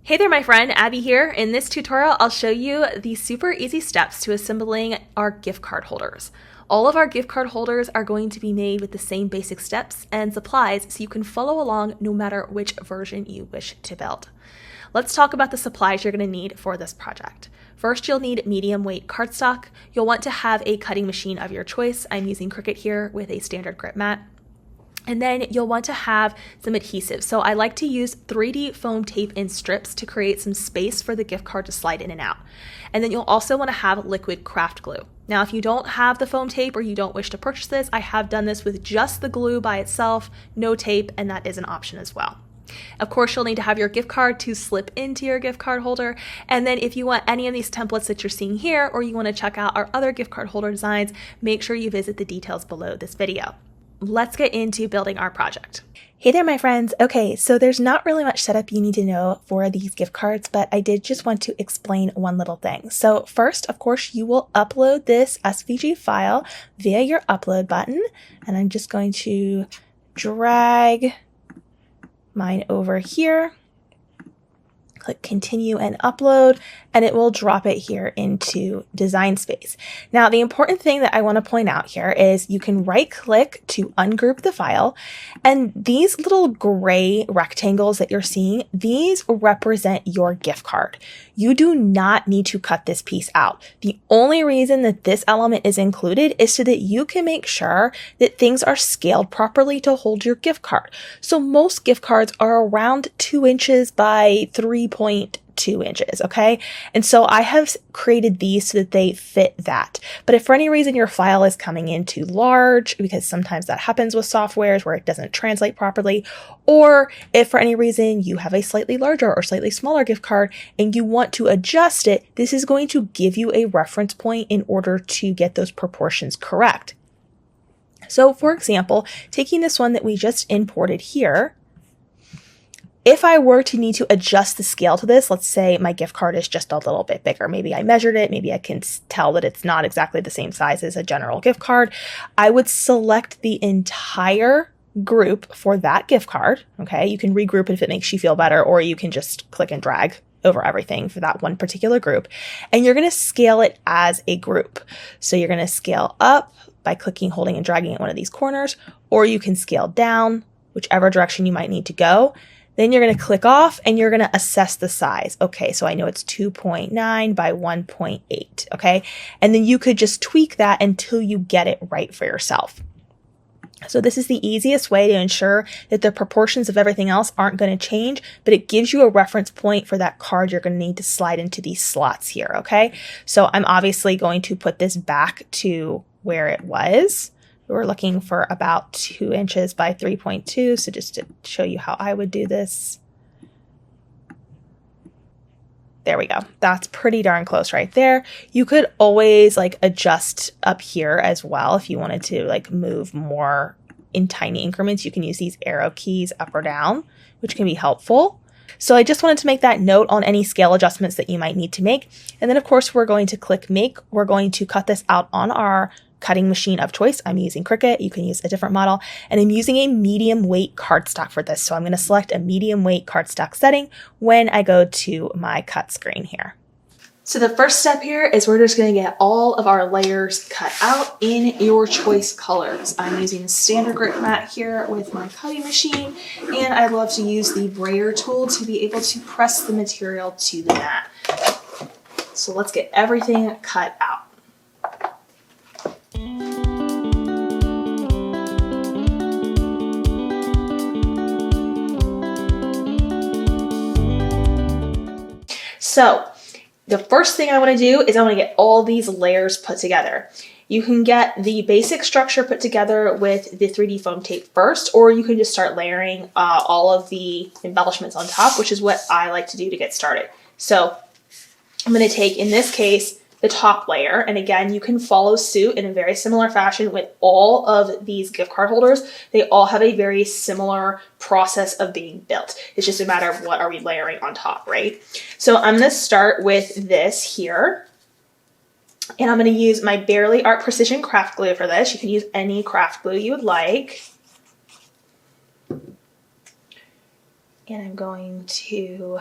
Hey there, my friend, Abby here. In this tutorial, I'll show you the super easy steps to assembling our gift card holders. All of our gift card holders are going to be made with the same basic steps and supplies so you can follow along no matter which version you wish to build. Let's talk about the supplies you're going to need for this project. First, you'll need medium weight cardstock. You'll want to have a cutting machine of your choice. I'm using Cricut here with a standard grip mat. And then you'll want to have some adhesive. So I like to use 3D foam tape in strips to create some space for the gift card to slide in and out. And then you'll also want to have liquid craft glue. Now, if you don't have the foam tape or you don't wish to purchase this, I have done this with just the glue by itself, no tape, and that is an option as well. Of course, you'll need to have your gift card to slip into your gift card holder. And then if you want any of these templates that you're seeing here, or you want to check out our other gift card holder designs, make sure you visit the details below this video. Let's get into building our project. Hey there, my friends. Okay, so there's not really much setup you need to know for these gift cards, but I did just want to explain one little thing. So first, of course, you will upload this SVG file via your upload button, and I'm just going to drag mine over here. Click continue and upload, and it will drop it here into Design Space. Now, the important thing that I want to point out here is you can right click to ungroup the file, and these little gray rectangles that you're seeing, these represent your gift card. You do not need to cut this piece out. The only reason that this element is included is so that you can make sure that things are scaled properly to hold your gift card. So most gift cards are around 2 inches by 3.2 inches, okay? And so I have created these so that they fit that. But if for any reason your file is coming in too large, because sometimes that happens with softwares where it doesn't translate properly, or if for any reason you have a slightly larger or slightly smaller gift card and you want to adjust it, this is going to give you a reference point in order to get those proportions correct. So for example, taking this one that we just imported here, if I were to need to adjust the scale to this, let's say my gift card is just a little bit bigger. Maybe I measured it. Maybe I can tell that it's not exactly the same size as a general gift card. I would select the entire group for that gift card. Okay, you can regroup it if it makes you feel better, or you can just click and drag over everything for that one particular group. And you're going to scale it as a group. So you're going to scale up by clicking, holding, and dragging at one of these corners, or you can scale down, whichever direction you might need to go. Then you're going to click off and you're going to assess the size. Okay, so I know it's 2.9 by 1.8, okay? And then you could just tweak that until you get it right for yourself. So this is the easiest way to ensure that the proportions of everything else aren't going to change, but it gives you a reference point for that card you're going to need to slide into these slots here, okay? So I'm obviously going to put this back to where it was. We're looking for about 2 inches by 3.2. So just to show you how I would do this. There we go. That's pretty darn close right there. You could always adjust up here as well. If you wanted to move more in tiny increments, you can use these arrow keys up or down, which can be helpful. So I just wanted to make that note on any scale adjustments that you might need to make. And then of course, we're going to click make. We're going to cut this out on our cutting machine of choice. I'm using Cricut. You can use a different model. And I'm using a medium weight cardstock for this. So I'm going to select a medium weight cardstock setting when I go to my cut screen here. So the first step here is we're just going to get all of our layers cut out in your choice colors. I'm using a standard grip mat here with my cutting machine, and I love to use the brayer tool to be able to press the material to the mat. So let's get everything cut out. So the first thing I want to do is I want to get all these layers put together. You can get the basic structure put together with the 3D foam tape first, or you can just start layering all of the embellishments on top, which is what I like to do to get started. So I'm going to take, in this case, the top layer. And again, you can follow suit in a very similar fashion with all of these gift card holders. They all have a very similar process of being built. It's just a matter of what are we layering on top, right? So I'm going to start with this here. And I'm going to use my Barely Art Precision craft glue for this. You can use any craft glue you would like. And I'm going to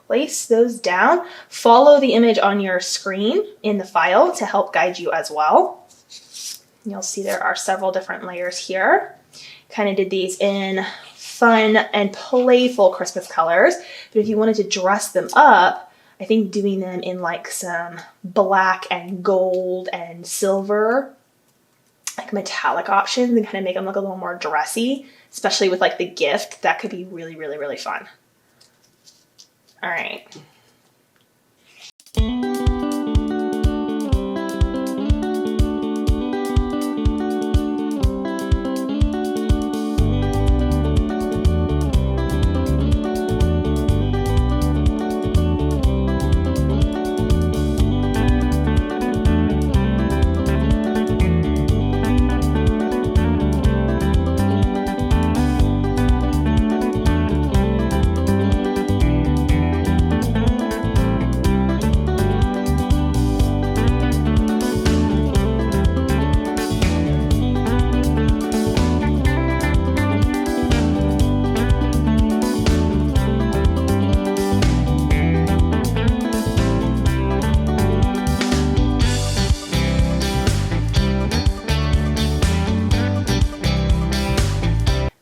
place those down. Follow the image on your screen in the file to help guide you as well. You'll see there are several different layers here. Kind of did these in fun and playful Christmas colors, but if you wanted to dress them up, I think doing them in like some black and gold and silver, like metallic options, and kind of make them look a little more dressy, especially with like the gift, that could be really, really, really fun. All right.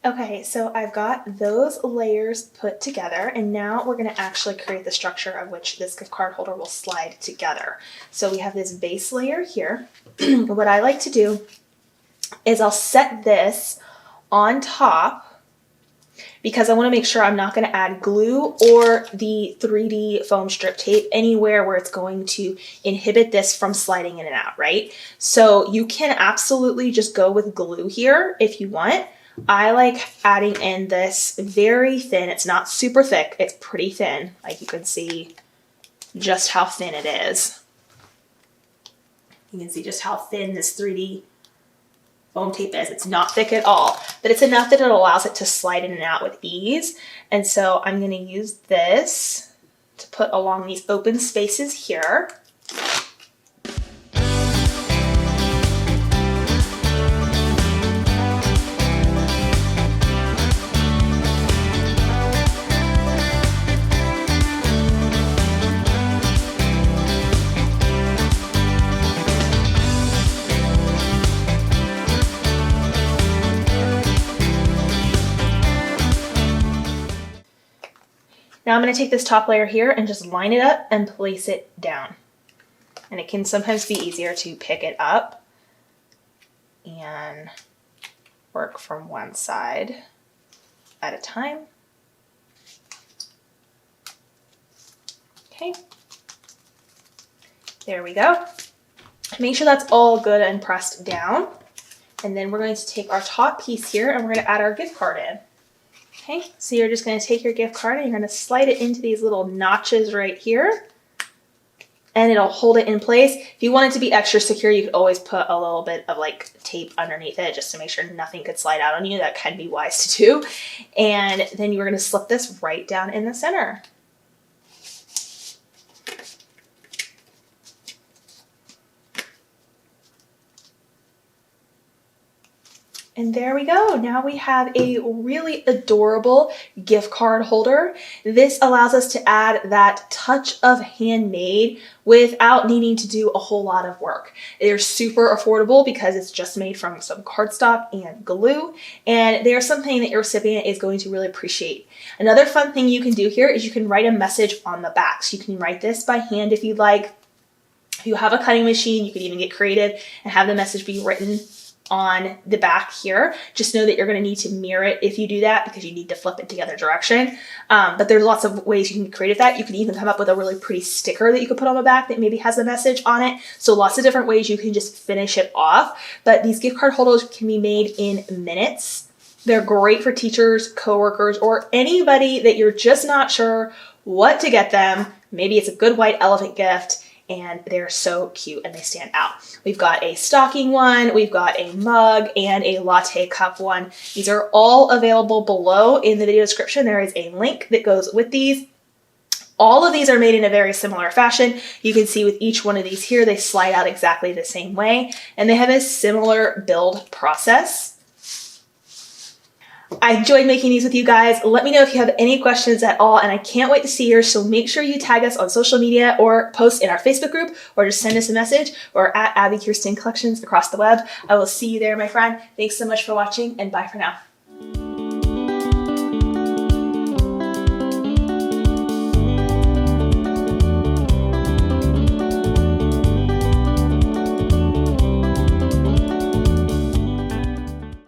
Okay, so I've got those layers put together, and now we're going to actually create the structure of which this gift card holder will slide together. So we have this base layer here. What I like to do is I'll set this on top because I want to make sure I'm not going to add glue or the 3D foam strip tape anywhere where it's going to inhibit this from sliding in and out, right? So you can absolutely just go with glue here if you want. I like adding in this very thin, it's not super thick, it's pretty thin. Like you can see just how thin it is. You can see just how thin this 3D foam tape is. It's not thick at all, but it's enough that it allows it to slide in and out with ease. And so I'm going to use this to put along these open spaces here. Now I'm going to take this top layer here and just line it up and place it down. And it can sometimes be easier to pick it up and work from one side at a time. Okay, there we go. Make sure that's all good and pressed down. And then we're going to take our top piece here and we're going to add our gift card in. Okay, so you're just going to take your gift card and you're going to slide it into these little notches right here, and it'll hold it in place. If you want it to be extra secure, you could always put a little bit of like tape underneath it just to make sure nothing could slide out on you. That can be wise to do. And then you're going to slip this right down in the center. And there we go. Now we have a really adorable gift card holder. This allows us to add that touch of handmade without needing to do a whole lot of work. They're super affordable because it's just made from some cardstock and glue, and they're something that your recipient is going to really appreciate. Another fun thing you can do here is you can write a message on the back. So you can write this by hand if you'd like. If you have a cutting machine, you could even get creative and have the message be written on the back here. Just know that you're going to need to mirror it if you do that because you need to flip it the other direction. But there's lots of ways you can create with that. You can even come up with a really pretty sticker that you could put on the back that maybe has a message on it. So lots of different ways you can just finish it off. But these gift card holders can be made in minutes. They're great for teachers, coworkers, or anybody that you're just not sure what to get them. Maybe it's a good white elephant gift, and they're so cute and they stand out. We've got a stocking one, we've got a mug, and a latte cup one. These are all available below in the video description. There is a link that goes with these. All of these are made in a very similar fashion. You can see with each one of these here, they slide out exactly the same way, and they have a similar build process. I enjoyed making these with you guys. Let me know if you have any questions at all, and I can't wait to see yours. So make sure you tag us on social media or post in our Facebook group or just send us a message. Or at Abbi Kirsten Collections across the web. I will see you there, my friend. Thanks so much for watching, and bye for now.